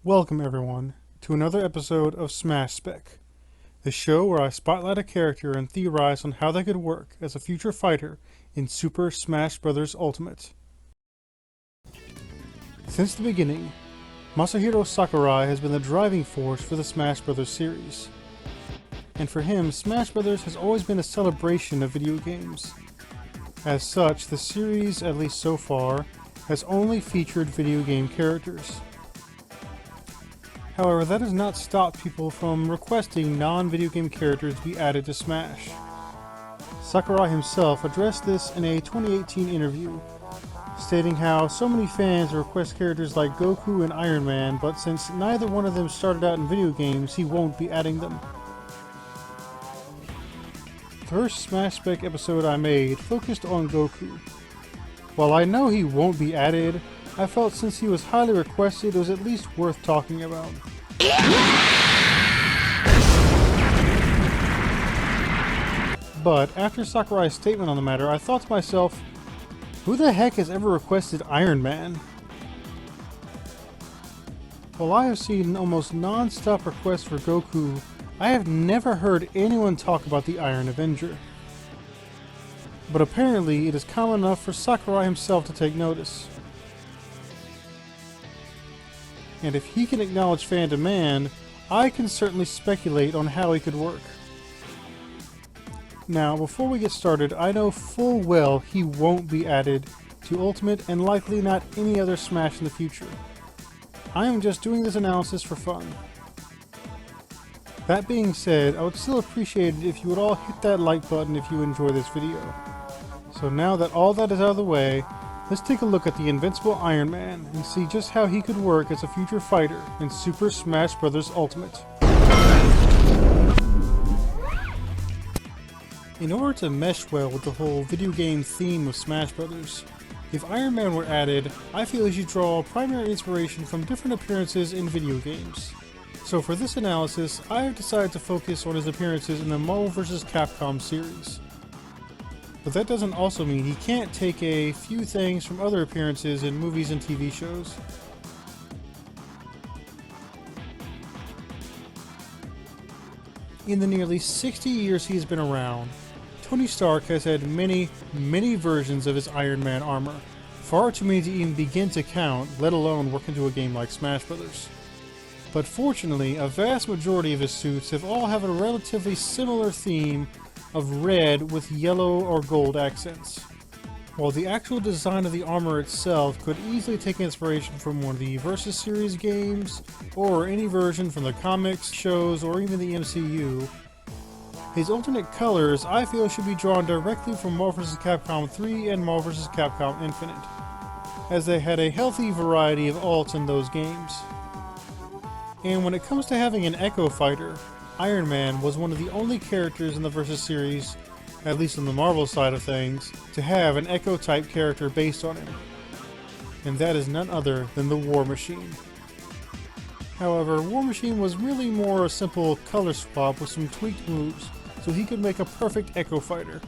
Welcome everyone to another episode of Smash Spec, the show where I spotlight a character and theorize on how they could work as a future fighter in Super Smash Bros. Ultimate. Since the beginning, Masahiro Sakurai has been the driving force for the Smash Bros. Series. And for him, Smash Bros. Has always been a celebration of video games. As such, the series, at least so far, has only featured video game characters. However, that has not stopped people from requesting non-video game characters be added to Smash. Sakurai himself addressed this in a 2018 interview, stating how so many fans request characters like Goku and Iron Man, but since neither one of them started out in video games, he won't be adding them. The first Smash Spec episode I made focused on Goku. While I know he won't be added, I felt since he was highly requested it was at least worth talking about. But after Sakurai's statement on the matter, I thought to myself, who the heck has ever requested Iron Man? While I have seen almost non-stop requests for Goku, I have never heard anyone talk about the Iron Avenger. But apparently it is common enough for Sakurai himself to take notice. And if he can acknowledge fan demand, I can certainly speculate on how he could work. Now, before we get started, I know full well he won't be added to Ultimate and likely not any other Smash in the future. I am just doing this analysis for fun. That being said, I would still appreciate it if you would all hit that like button if you enjoy this video. So now that all that is out of the way, let's take a look at the Invincible Iron Man and see just how he could work as a future fighter in Super Smash Bros. Ultimate. In order to mesh well with the whole video game theme of Smash Bros., if Iron Man were added, I feel he should draw primary inspiration from different appearances in video games. So for this analysis, I have decided to focus on his appearances in the Marvel vs. Capcom series. But that doesn't also mean he can't take a few things from other appearances in movies and TV shows. In the nearly 60 years he has been around, Tony Stark has had many versions of his Iron Man armor. Far too many to even begin to count, let alone work into a game like Smash Bros. But fortunately, a vast majority of his suits have all have a relatively similar theme of red with yellow or gold accents. While the actual design of the armor itself could easily take inspiration from one of the Versus series games, or any version from the comics, shows, or even the MCU, his alternate colors I feel should be drawn directly from Marvel vs. Capcom 3 and Marvel vs. Capcom Infinite, as they had a healthy variety of alts in those games. And when it comes to having an Echo fighter, Iron Man was one of the only characters in the Versus series, at least on the Marvel side of things, to have an Echo-type character based on him. And that is none other than the War Machine. However, War Machine was really more a simple color swap with some tweaked moves, so he could make a perfect Echo fighter.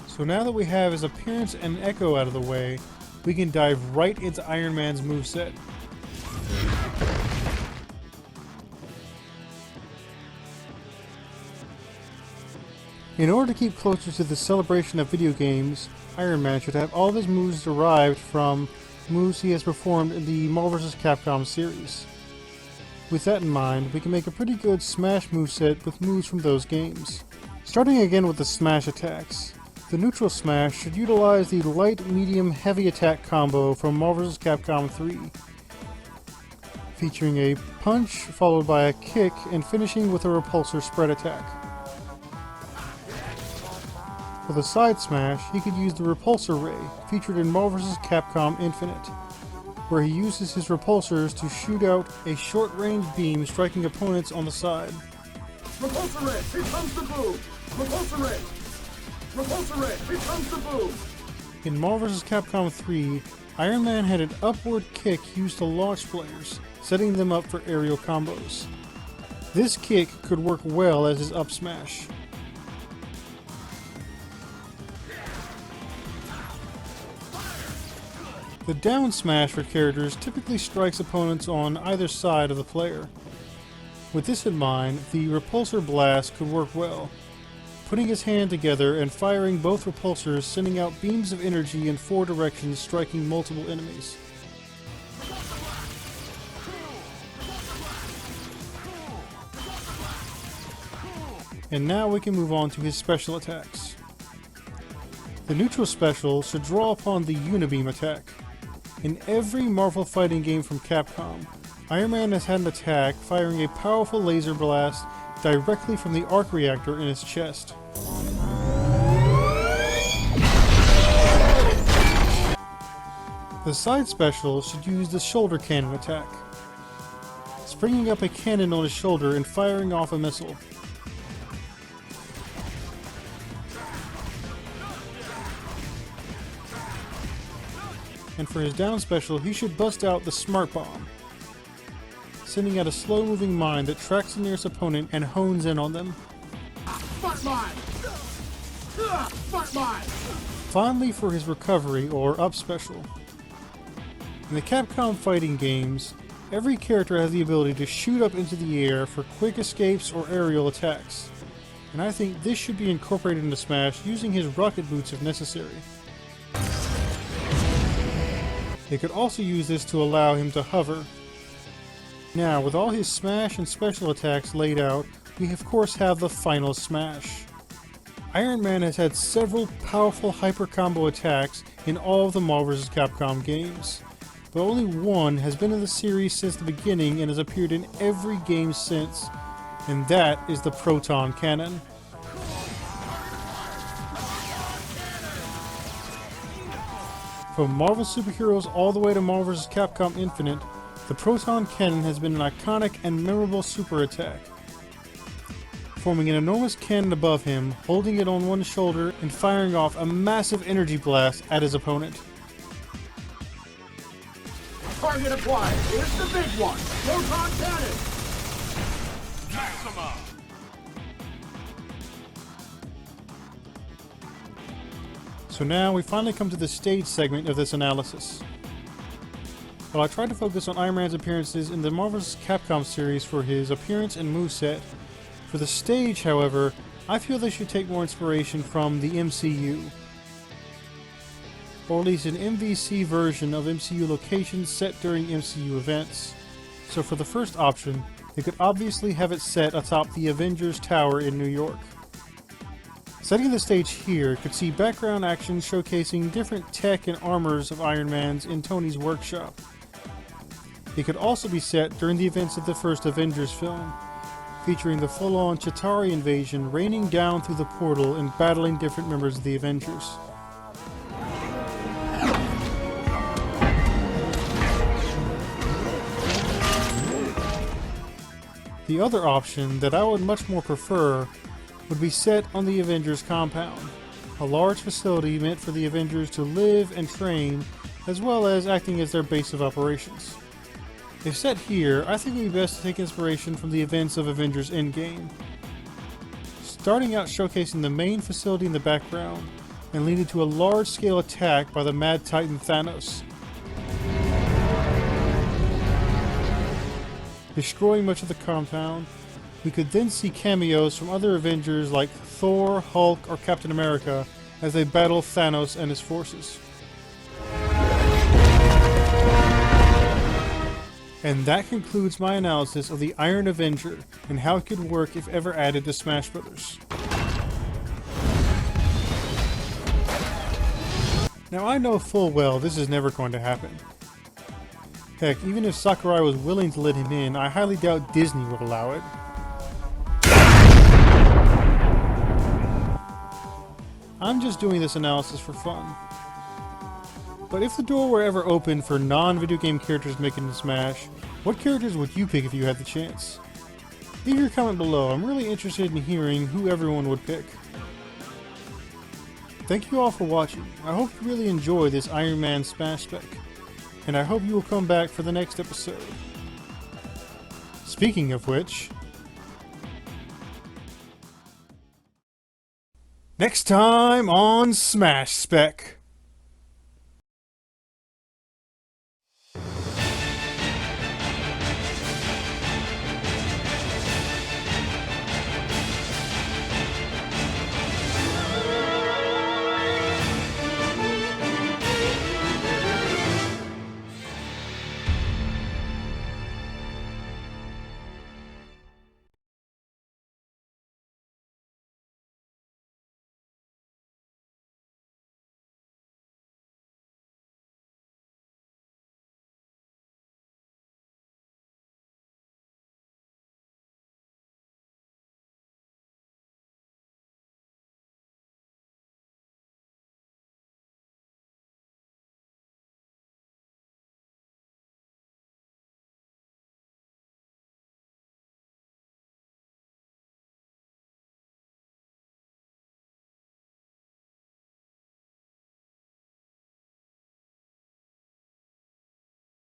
So now that we have his appearance and Echo out of the way, we can dive right into Iron Man's moveset. In order to keep closer to the celebration of video games, Iron Man should have all of his moves derived from moves he has performed in the Marvel vs. Capcom series. With that in mind, we can make a pretty good Smash moveset with moves from those games. Starting again with the Smash attacks. The neutral Smash should utilize the light, medium, heavy attack combo from Marvel vs. Capcom 3, featuring a punch followed by a kick and finishing with a repulsor spread attack. For the side smash, he could use the Repulsor Ray, featured in Marvel vs. Capcom Infinite, where he uses his repulsors to shoot out a short-range beam striking opponents on the side. Repulsor Ray, here comes the boom! Repulsor Ray! Repulsor Ray, here comes the boom! In Marvel vs. Capcom 3, Iron Man had an upward kick used to launch players, setting them up for aerial combos. This kick could work well as his up smash. The down smash for characters typically strikes opponents on either side of the player. With this in mind, the repulsor blast could work well, putting his hand together and firing both repulsors, sending out beams of energy in 4 directions, striking multiple enemies. And now we can move on to his special attacks. The neutral special should draw upon the Unibeam attack. In every Marvel fighting game from Capcom, Iron Man has had an attack firing a powerful laser blast directly from the arc reactor in his chest. The side special should use the shoulder cannon attack, springing up a cannon on his shoulder and firing off a missile. And for his down special, he should bust out the Smart Bomb, sending out a slow-moving mine that tracks the nearest opponent and hones in on them. Smart mine! Smart mine! Finally, for his recovery, or up special. In the Capcom fighting games, every character has the ability to shoot up into the air for quick escapes or aerial attacks, and I think this should be incorporated into Smash using his rocket boots if necessary. They could also use this to allow him to hover. Now, with all his smash and special attacks laid out, we of course have the final smash. Iron Man has had several powerful hyper combo attacks in all of the Marvel vs. Capcom games, but only one has been in the series since the beginning and has appeared in every game since, and that is the Proton Cannon. From Marvel superheroes all the way to Marvel vs. Capcom Infinite, the Proton Cannon has been an iconic and memorable super attack. Forming an enormous cannon above him, holding it on one shoulder, and firing off a massive energy blast at his opponent. Target acquired. Here's the big one. Proton cannon. Maxima. So now we finally come to the stage segment of this analysis. While I tried to focus on Iron Man's appearances in the Marvel vs. Capcom series for his appearance and moveset, for the stage, however, I feel they should take more inspiration from the MCU. Or at least an MVC version of MCU locations set during MCU events. So for the first option, they could obviously have it set atop the Avengers Tower in New York. Setting the stage here could see background action showcasing different tech and armors of Iron Man's in Tony's workshop. It could also be set during the events of the first Avengers film, featuring the full-on Chitauri invasion raining down through the portal and battling different members of the Avengers. The other option that I would much more prefer would be set on the Avengers compound, a large facility meant for the Avengers to live and train, as well as acting as their base of operations. If set here, I think it would be best to take inspiration from the events of Avengers Endgame, starting out showcasing the main facility in the background, and leading to a large-scale attack by the Mad Titan Thanos, destroying much of the compound. We could then see cameos from other Avengers like Thor, Hulk, or Captain America as they battle Thanos and his forces. And that concludes my analysis of the Iron Avenger and how it could work if ever added to Smash Bros. Now I know full well this is never going to happen. Heck, even if Sakurai was willing to let him in, I highly doubt Disney would allow it. I'm just doing this analysis for fun. But if the door were ever open for non-video game characters making Smash, what characters would you pick if you had the chance? Leave your comment below, I'm really interested in hearing who everyone would pick. Thank you all for watching. I hope you really enjoy this Iron Man Smash Spec, and I hope you will come back for the next episode. Speaking of which, next time on Smash Spec.